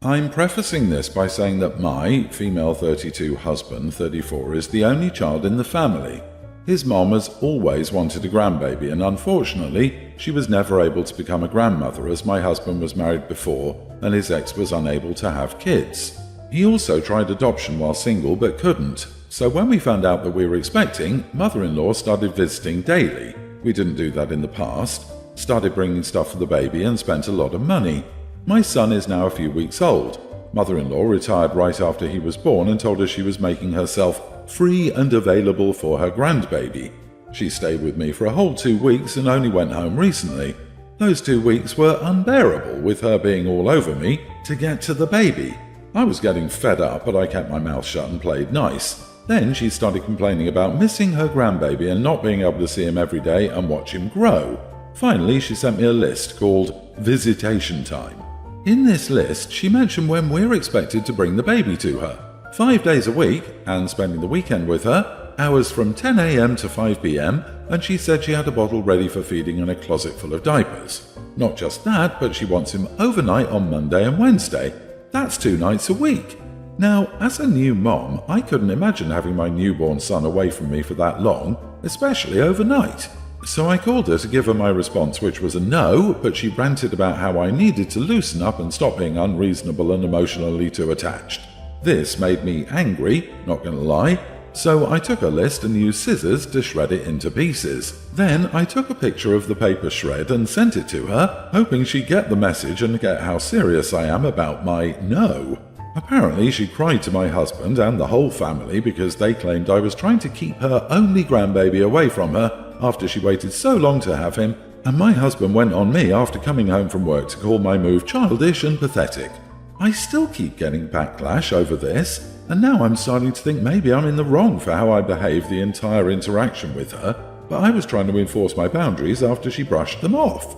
I'm prefacing this by saying that my, female 32 husband, 34, is the only child in the family. His mom has always wanted a grandbaby, and unfortunately, she was never able to become a grandmother as my husband was married before and his ex was unable to have kids. He also tried adoption while single but couldn't, so when we found out that we were expecting, mother-in-law started visiting daily. We didn't do that in the past, started bringing stuff for the baby and spent a lot of money. My son is now a few weeks old. Mother-in-law retired right after he was born and told us she was making herself free and available for her grandbaby. She stayed with me for a whole 2 weeks and only went home recently. Those 2 weeks were unbearable with her being all over me to get to the baby. I was getting fed up, but I kept my mouth shut and played nice. Then she started complaining about missing her grandbaby and not being able to see him every day and watch him grow. Finally, she sent me a list called Visitation Time. In this list, she mentioned when we're expected to bring the baby to her. 5 days a week, and spending the weekend with her, hours from 10 a.m. to 5 p.m, and she said she had a bottle ready for feeding and a closet full of diapers. Not just that, but she wants him overnight on Monday and Wednesday. That's 2 nights a week. Now, as a new mom, I couldn't imagine having my newborn son away from me for that long, especially overnight. So I called her to give her my response, which was a no, but she ranted about how I needed to loosen up and stop being unreasonable and emotionally too attached. This made me angry, not gonna lie, so I took her list and used scissors to shred it into pieces. Then I took a picture of the paper shred and sent it to her, hoping she'd get the message and get how serious I am about my no. Apparently she cried to my husband and the whole family because they claimed I was trying to keep her only grandbaby away from her after she waited so long to have him, and my husband went on me after coming home from work to call my move childish and pathetic. I still keep getting backlash over this, and now I'm starting to think maybe I'm in the wrong for how I behaved the entire interaction with her, but I was trying to enforce my boundaries after she brushed them off.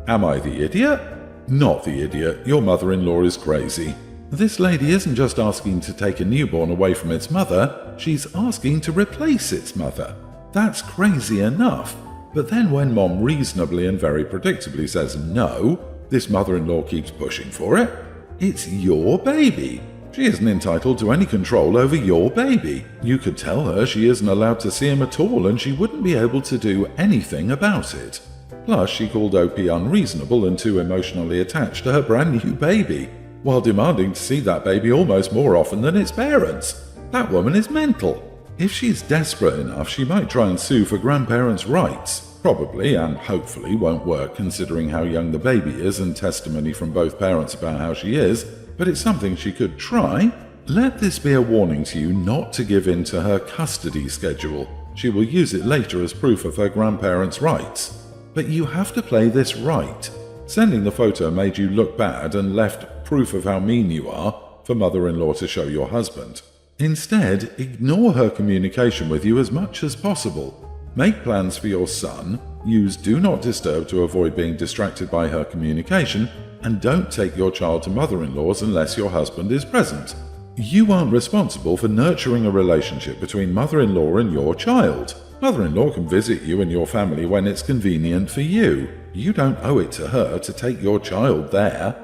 Am I the idiot? Not the idiot. Your mother-in-law is crazy. This lady isn't just asking to take a newborn away from its mother, she's asking to replace its mother. That's crazy enough. But then when Mom reasonably and very predictably says no, this mother-in-law keeps pushing for it. It's your baby. She isn't entitled to any control over your baby. You could tell her she isn't allowed to see him at all and she wouldn't be able to do anything about it. Plus, she called OP unreasonable and too emotionally attached to her brand new baby, while demanding to see that baby almost more often than its parents. That woman is mental. If she's desperate enough, she might try and sue for grandparents' rights. Probably and hopefully won't work considering how young the baby is and testimony from both parents about how she is, but it's something she could try. Let this be a warning to you not to give in to her custody schedule. She will use it later as proof of her grandparents' rights. But you have to play this right. Sending the photo made you look bad and left proof of how mean you are for mother-in-law to show your husband. Instead, ignore her communication with you as much as possible. Make plans for your son, use Do Not Disturb to avoid being distracted by her communication, and don't take your child to mother-in-laws unless your husband is present. You aren't responsible for nurturing a relationship between mother-in-law and your child. Mother-in-law can visit you and your family when it's convenient for you. You don't owe it to her to take your child there.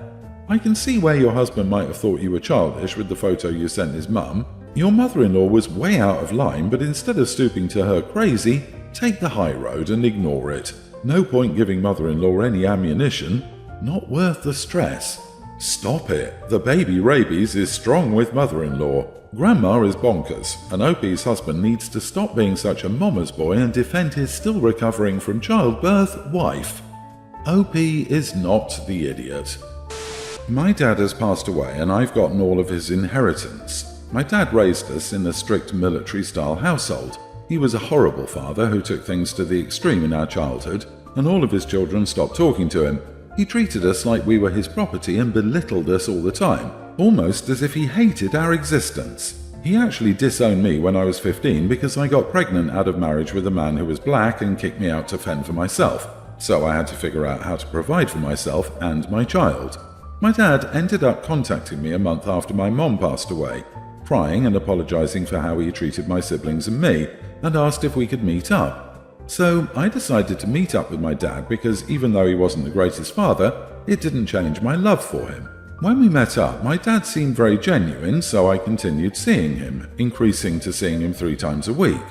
I can see where your husband might have thought you were childish with the photo you sent his mum. Your mother-in-law was way out of line, but instead of stooping to her crazy, take the high road and ignore it. No point giving mother-in-law any ammunition. Not worth the stress. Stop it. The baby rabies is strong with mother-in-law. Grandma is bonkers, and OP's husband needs to stop being such a mama's boy and defend his still recovering from childbirth wife. OP is not the idiot. My dad has passed away and I've gotten all of his inheritance. My dad raised us in a strict military-style household. He was a horrible father who took things to the extreme in our childhood, and all of his children stopped talking to him. He treated us like we were his property and belittled us all the time, almost as if he hated our existence. He actually disowned me when I was 15 because I got pregnant out of marriage with a man who was black and kicked me out to fend for myself, so I had to figure out how to provide for myself and my child. My dad ended up contacting me a month after my mom passed away, crying and apologizing for how he treated my siblings and me, and asked if we could meet up. So I decided to meet up with my dad because even though he wasn't the greatest father, it didn't change my love for him. When we met up, my dad seemed very genuine, so I continued seeing him, increasing to seeing him 3 times a week.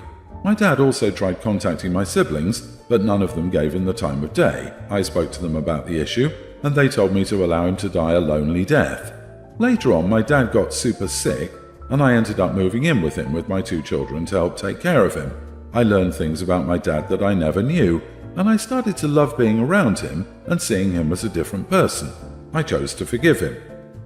My dad also tried contacting my siblings, but none of them gave him the time of day. I spoke to them about the issue, and they told me to allow him to die a lonely death. Later on, my dad got super sick, and I ended up moving in with him with my 2 children to help take care of him. I learned things about my dad that I never knew, and I started to love being around him and seeing him as a different person. I chose to forgive him.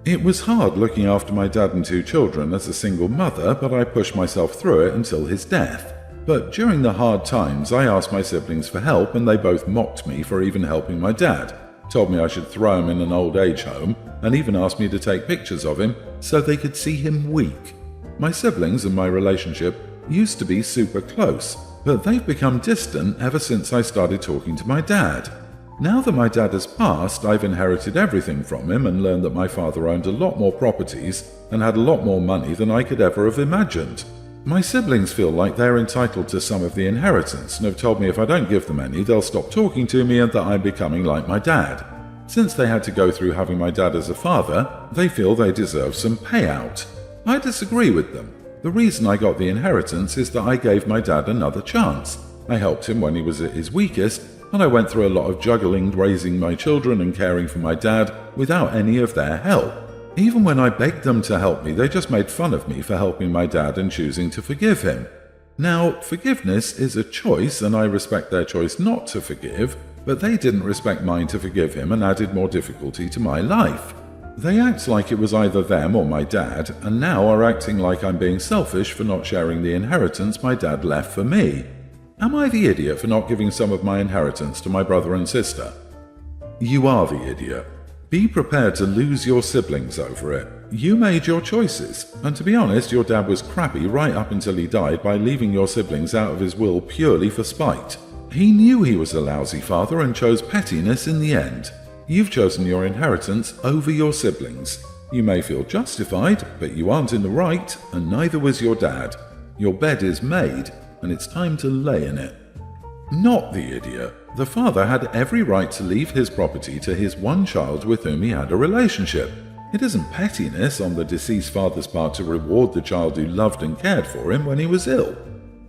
It was hard looking after my dad and 2 children as a single mother, but I pushed myself through it until his death. But during the hard times, I asked my siblings for help, and they both mocked me for even helping my dad, told me I should throw him in an old age home, and even asked me to take pictures of him so they could see him weak. My siblings and my relationship used to be super close, but they've become distant ever since I started talking to my dad. Now that my dad has passed, I've inherited everything from him and learned that my father owned a lot more properties and had a lot more money than I could ever have imagined. My siblings feel like they're entitled to some of the inheritance and have told me if I don't give them any, they'll stop talking to me and that I'm becoming like my dad. Since they had to go through having my dad as a father, they feel they deserve some payout. I disagree with them. The reason I got the inheritance is that I gave my dad another chance. I helped him when he was at his weakest, and I went through a lot of juggling, raising my children and caring for my dad without any of their help. Even when I begged them to help me, they just made fun of me for helping my dad and choosing to forgive him. Now, forgiveness is a choice, and I respect their choice not to forgive, but they didn't respect mine to forgive him and added more difficulty to my life. They act like it was either them or my dad, and now are acting like I'm being selfish for not sharing the inheritance my dad left for me. Am I the idiot for not giving some of my inheritance to my brother and sister? You are the idiot. Be prepared to lose your siblings over it. You made your choices, and to be honest, your dad was crappy right up until he died by leaving your siblings out of his will purely for spite. He knew he was a lousy father and chose pettiness in the end. You've chosen your inheritance over your siblings. You may feel justified, but you aren't in the right, and neither was your dad. Your bed is made, and it's time to lay in it. Not the idiot. The father had every right to leave his property to his one child with whom he had a relationship. It isn't pettiness on the deceased father's part to reward the child who loved and cared for him when he was ill.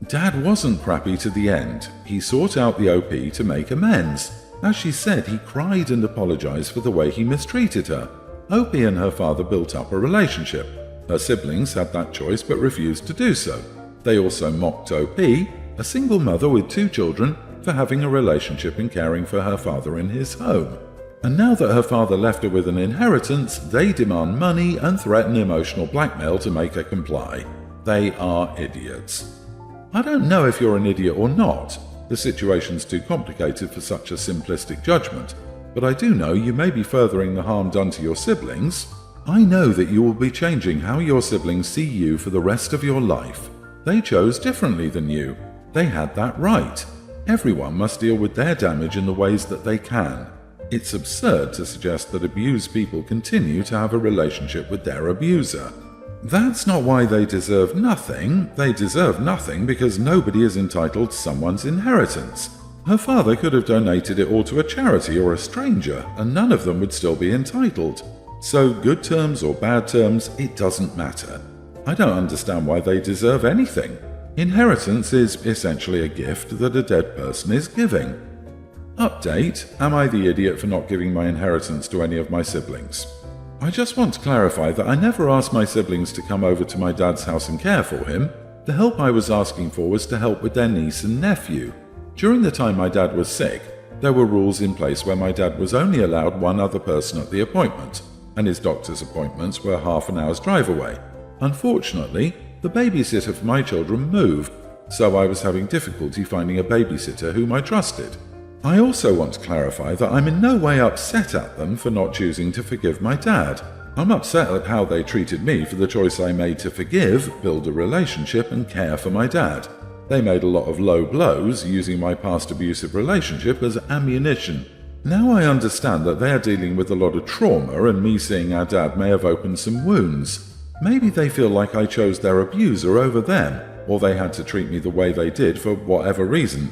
Dad wasn't crappy to the end. He sought out the OP to make amends. As she said, he cried and apologized for the way he mistreated her. OP and her father built up a relationship. Her siblings had that choice but refused to do so. They also mocked OP, a single mother with 2 children, for having a relationship and caring for her father in his home. And now that her father left her with an inheritance, they demand money and threaten emotional blackmail to make her comply. They are idiots. I don't know if you're an idiot or not. The situation's too complicated for such a simplistic judgment, but I do know you may be furthering the harm done to your siblings. I know that you will be changing how your siblings see you for the rest of your life. They chose differently than you. They had that right. Everyone must deal with their damage in the ways that they can. It's absurd to suggest that abused people continue to have a relationship with their abuser. That's not why they deserve nothing. They deserve nothing because nobody is entitled to someone's inheritance. Her father could have donated it all to a charity or a stranger, and none of them would still be entitled. So good terms or bad terms, it doesn't matter. I don't understand why they deserve anything. Inheritance is essentially a gift that a dead person is giving. Update: am I the idiot for not giving my inheritance to any of my siblings? I just want to clarify that I never asked my siblings to come over to my dad's house and care for him. The help I was asking for was to help with their niece and nephew. During the time my dad was sick, there were rules in place where my dad was only allowed one other person at the appointment, and his doctor's appointments were half an hour's drive away. Unfortunately, the babysitter for my children moved, so I was having difficulty finding a babysitter whom I trusted. I also want to clarify that I'm in no way upset at them for not choosing to forgive my dad. I'm upset at how they treated me for the choice I made to forgive, build a relationship, and care for my dad. They made a lot of low blows, using my past abusive relationship as ammunition. Now I understand that they are dealing with a lot of trauma, and me seeing our dad may have opened some wounds. Maybe they feel like I chose their abuser over them, or they had to treat me the way they did for whatever reason.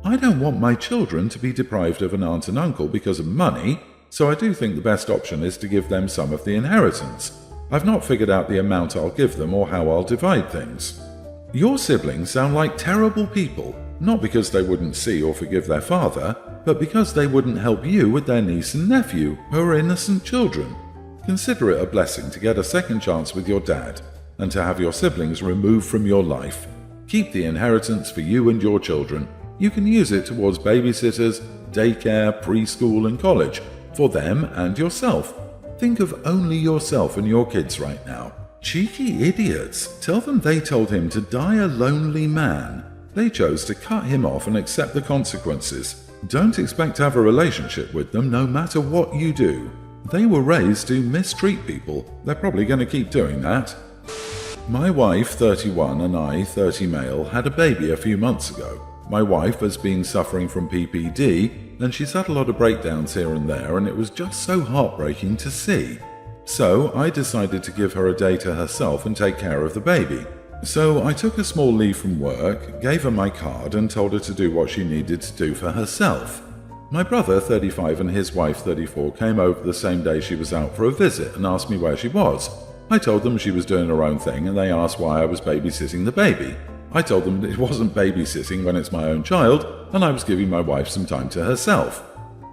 I don't want my children to be deprived of an aunt and uncle because of money, so I do think the best option is to give them some of the inheritance. I've not figured out the amount I'll give them or how I'll divide things. Your siblings sound like terrible people, not because they wouldn't see or forgive their father, but because they wouldn't help you with their niece and nephew, who are innocent children. Consider it a blessing to get a second chance with your dad, and to have your siblings removed from your life. Keep the inheritance for you and your children. You can use it towards babysitters, daycare, preschool and college, for them and yourself. Think of only yourself and your kids right now. Cheeky idiots. Tell them they told him to die a lonely man. They chose to cut him off and accept the consequences. Don't expect to have a relationship with them no matter what you do. They were raised to mistreat people. They're probably going to keep doing that. My wife, 31, and I, 30 male, had a baby a few months ago. My wife has been suffering from PPD, and she's had a lot of breakdowns here and there, and it was just so heartbreaking to see. So I decided to give her a day to herself and take care of the baby. So I took a small leave from work, gave her my card, and told her to do what she needed to do for herself. My brother, 35, and his wife, 34, came over the same day she was out for a visit and asked me where she was. I told them she was doing her own thing, and they asked why I was babysitting the baby. I told them that it wasn't babysitting when it's my own child, and I was giving my wife some time to herself.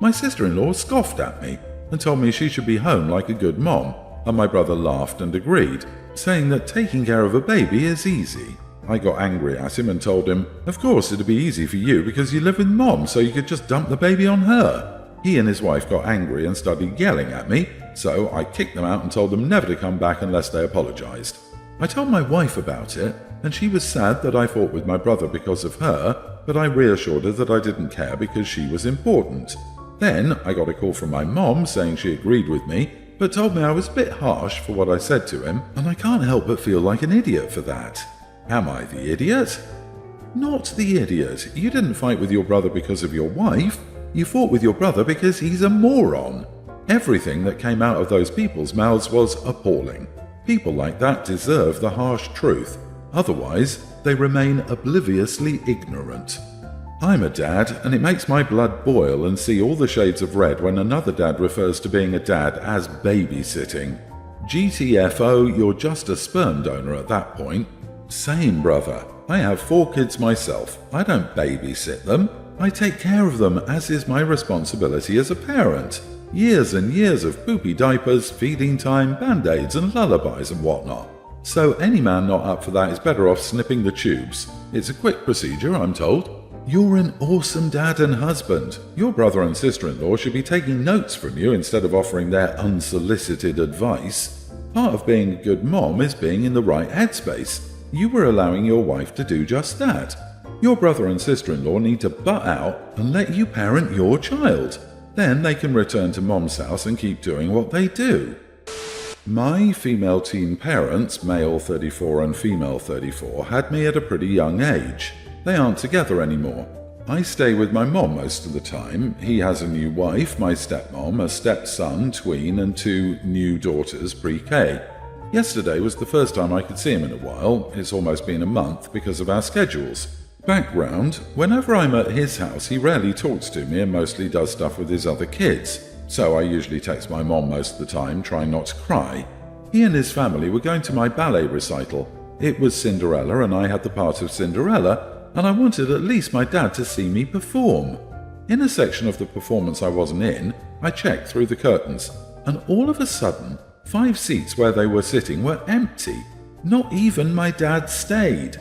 My sister-in-law scoffed at me and told me she should be home like a good mom, and my brother laughed and agreed, saying that taking care of a baby is easy. I got angry at him and told him, of course it'd be easy for you because you live with mom, so you could just dump the baby on her. He and his wife got angry and started yelling at me, so I kicked them out and told them never to come back unless they apologized. I told my wife about it, and she was sad that I fought with my brother because of her, but I reassured her that I didn't care because she was important. Then I got a call from my mom saying she agreed with me, but told me I was a bit harsh for what I said to him, and I can't help but feel like an idiot for that. Am I the idiot? Not the idiot. You didn't fight with your brother because of your wife. You fought with your brother because he's a moron. Everything that came out of those people's mouths was appalling. People like that deserve the harsh truth. Otherwise, they remain obliviously ignorant. I'm a dad, and it makes my blood boil and see all the shades of red when another dad refers to being a dad as babysitting. GTFO, you're just a sperm donor at that point. Same, brother. I have 4 kids myself. I don't babysit them. I take care of them, as is my responsibility as a parent. Years and years of poopy diapers, feeding time, band-aids and lullabies and whatnot. So any man not up for that is better off snipping the tubes. It's a quick procedure, I'm told. You're an awesome dad and husband. Your brother and sister-in-law should be taking notes from you instead of offering their unsolicited advice. Part of being a good mom is being in the right headspace. You were allowing your wife to do just that. Your brother and sister-in-law need to butt out and let you parent your child. Then they can return to mom's house and keep doing what they do. My female teen parents, male 34 and female 34, had me at a pretty young age. They aren't together anymore. I stay with my mom most of the time. He has a new wife, my stepmom, a stepson, tween, and 2 new daughters pre-K. Yesterday was the first time I could see him in a while. It's almost been a month because of our schedules. Background, whenever I'm at his house, he rarely talks to me and mostly does stuff with his other kids. So I usually text my mom most of the time, trying not to cry. He and his family were going to my ballet recital. It was Cinderella and I had the part of Cinderella, and I wanted at least my dad to see me perform. In a section of the performance I wasn't in, I checked through the curtains, and all of a sudden, 5 seats where they were sitting were empty. Not even my dad stayed.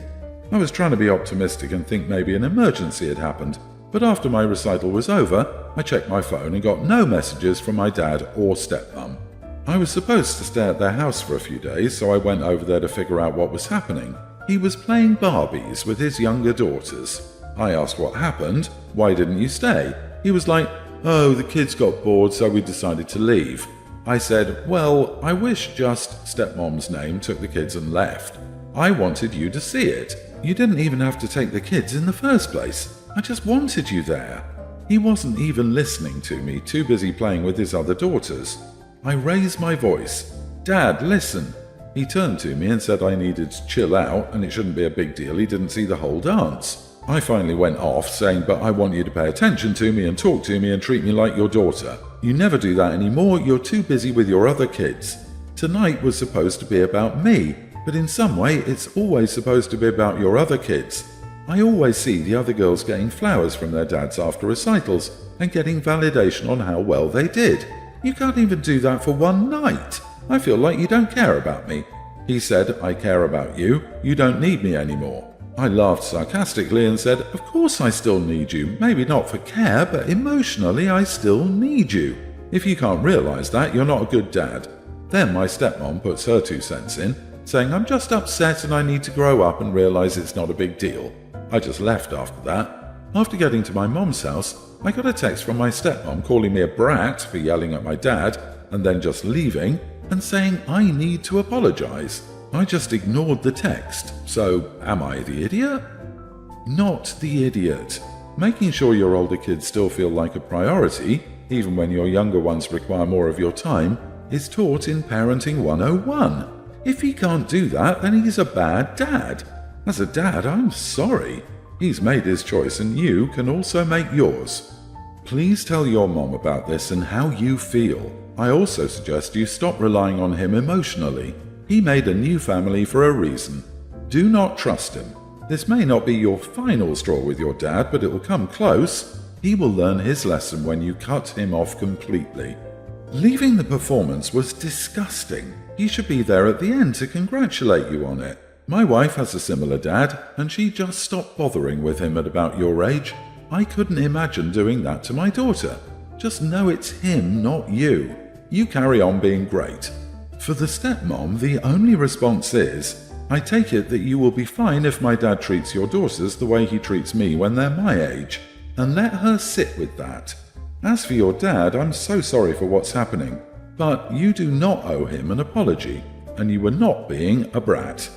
I was trying to be optimistic and think maybe an emergency had happened, but after my recital was over, I checked my phone and got no messages from my dad or stepmom. I was supposed to stay at their house for a few days, so I went over there to figure out what was happening. He was playing Barbies with his younger daughters. I asked what happened. Why didn't you stay? He was like, oh, the kids got bored, so we decided to leave. I said, well, I wish just stepmom's name took the kids and left. I wanted you to see it. You didn't even have to take the kids in the first place. I just wanted you there. He wasn't even listening to me, too busy playing with his other daughters. I raised my voice. Dad, listen. He turned to me and said I needed to chill out and it shouldn't be a big deal. He didn't see the whole dance. I finally went off saying, but I want you to pay attention to me and talk to me and treat me like your daughter. You never do that anymore, you're too busy with your other kids. Tonight was supposed to be about me, but in some way it's always supposed to be about your other kids. I always see the other girls getting flowers from their dads after recitals and getting validation on how well they did. You can't even do that for one night. I feel like you don't care about me. He said, I care about you. You don't need me anymore. I laughed sarcastically and said, of course I still need you. Maybe not for care, but emotionally I still need you. If you can't realize that, you're not a good dad. Then my stepmom puts her 2 cents in, saying I'm just upset and I need to grow up and realize it's not a big deal. I just left after that. After getting to my mom's house, I got a text from my stepmom calling me a brat for yelling at my dad and then just leaving and saying I need to apologize. I just ignored the text. So, am I the idiot? Not the idiot. Making sure your older kids still feel like a priority, even when your younger ones require more of your time, is taught in Parenting 101. If he can't do that, then he's a bad dad. As a dad, I'm sorry. He's made his choice and you can also make yours. Please tell your mom about this and how you feel. I also suggest you stop relying on him emotionally. He made a new family for a reason. Do not trust him. This may not be your final straw with your dad, but it will come close. He will learn his lesson when you cut him off completely. Leaving the performance was disgusting. He should be there at the end to congratulate you on it. My wife has a similar dad, and she just stopped bothering with him at about your age. I couldn't imagine doing that to my daughter. Just know it's him, not you. You carry on being great. For the stepmom, the only response is, I take it that you will be fine if my dad treats your daughters the way he treats me when they're my age, and let her sit with that. As for your dad, I'm so sorry for what's happening, but you do not owe him an apology, and you were not being a brat.